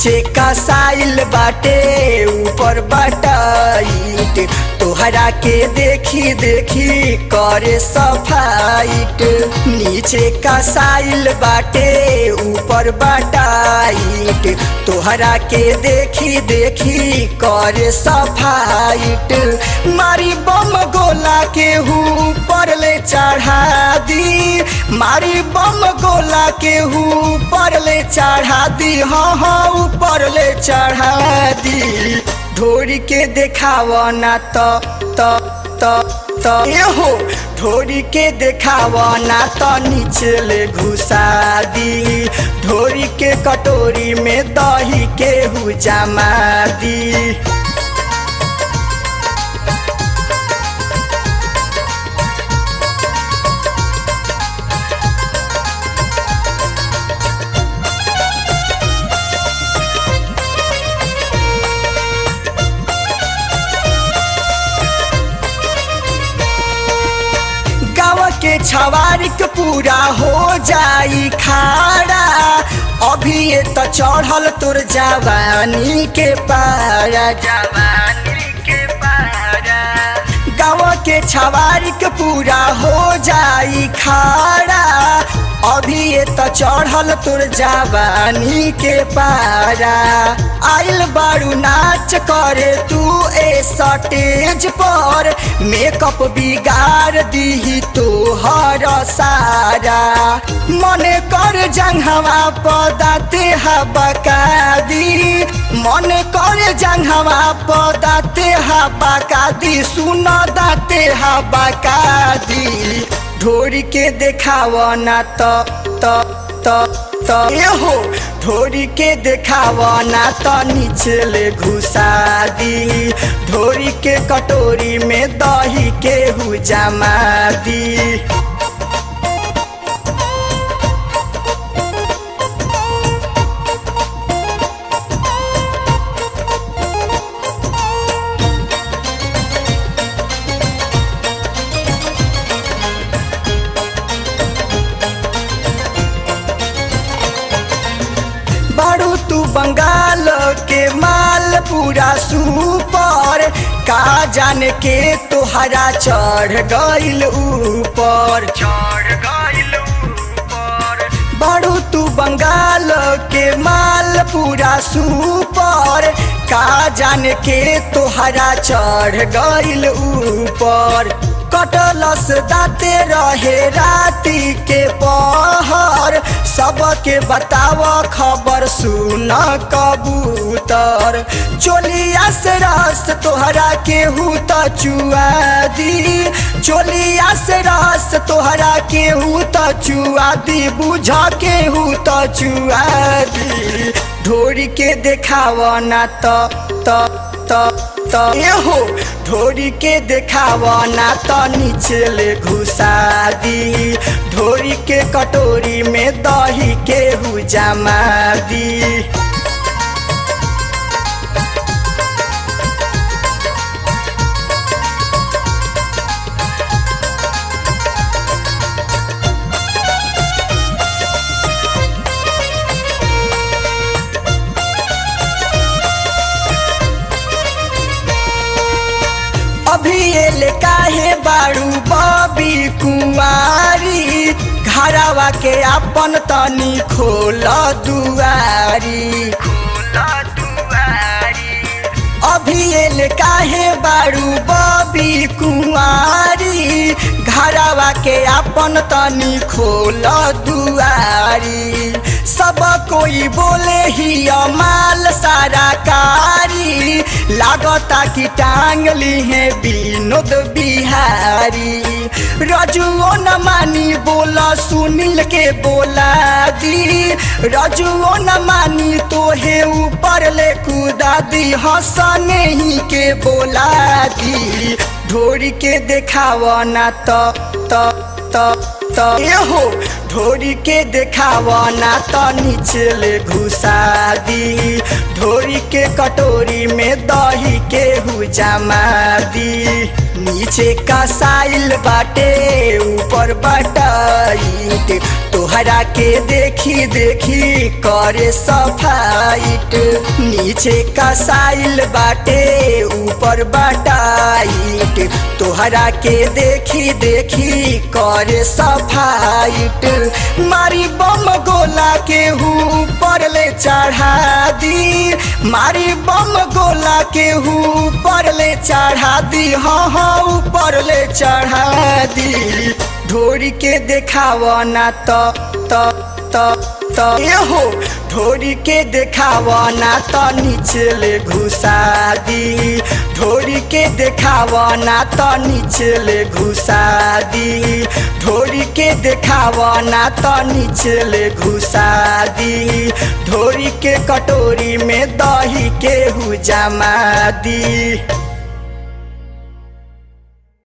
नीचे का साइल बाटे ऊपर बाटाइट तोहरा के देखी देखी करे सफाइट। नीचे का साइल बाटे ऊपर बाटाइट तोहरा के देखी देखी करे सफाइट। मारी बम गोला के ऊपर ले चढ़ा दी, मारी बम गोला के ऊपर ले चढ़ा दी, हाँ हाँ ऊपर ले चढ़ा दी। ढोरी के देखावा ना ये हो, ढोरी के देखावा ना तो नीचे ले घुसा दी। ढोरी के कटोरी में दही के हु जमा दी। के छवारिक पूरा हो जाई खाड़ा, अभी ये तो चढ़ल तोर जवानी के पारा, जवानी के पारा। गाँव के छवारिक पूरा हो जाई खाड़ा, अभी ये तो चढ़ल तोर जवानी के पारा। आइल बारू नाच करे तू ए स्टेज पर, मेकअप बिगाड़ दी तोहर सारा। मने कर जंघवा पदाते हबका दी, मन कर जंघवा पदाते हबका दी, सुन दाते हबका दी। ढोरी के देखावा ना ये हो, ढोरी के देखावा ना तो नीचे ले घुसा दी। ढोरी के कटोरी में दही के हु जमा दी। बारू तू बंगाल के माल पूरा सुपर, का जाने के तोहरा चढ़ गइल ऊपर, चढ़ गइल ऊपर। बारू तू बंगाल के माल पूरा सुपर, का जाने के तोहरा चढ़ गइल ऊपर। कटलस दाते रहे राती के पहर, सबके बताव खबर सुन कबूतर। चोलिया से रस तोहरा के हु त चुआ दी, चोलिया से रस तोहरा के हु त चुआ दी, बुझ के हु त चुआ दी। ढोरी के देखावा ना ये हो, ढोरी के देखावा ना तो नीचे ले घुसा दी। ढोरी के कटोरी में दही के हु जमा दी। अभी ये ले काहे बारू बबी कुंवारी, घरवा के अपन तनी खोल दुआरी, खोल दुआरी। अभी ये ले काहे बारू बबी कुंवारी, घरवा के अपन तनी खोल दुआरी। सब कोई बोले ही माल सारा कारी, लागता कि टांग ली है विनोद बिहारी। रजुओ न मानी बोला सुनील के बोला दी, रजुओ न मानी तोहे ऊपर ले कूदा दी, हंसने ही के बोला दी। ढोरी के देखावा ना ये हो, ढोरी के देखावा ना तो नीचे ले घुसा दी। ढोरी के कटोरी में दही के हु जमा दी। नीचे का साइल बाटे ऊपर बाटाइट तोहरा के देखी देखी करे सफाइट। नीचे का साइल बाटे ऊपर बाटाइट। तोहरा के देखी देखी करे सफाइट। मारी बम गोला के ऊपर ले चढ़ा दी। मारी बम गोला के ऊपर ले चढ़ा दी। हाँ हाँ ऊपर ले चढ़ा दी। ढोरी के देखावा ना हो ढोरी के देखावा ना तो नीचे ले घुसा दी। ढोरी के देखावा ना तो नीचे ले घुसा दी। ढोरी के देखावा ना तो नीचे ले घुसा दी। ढोरी के कटोरी में दही के जमा दी।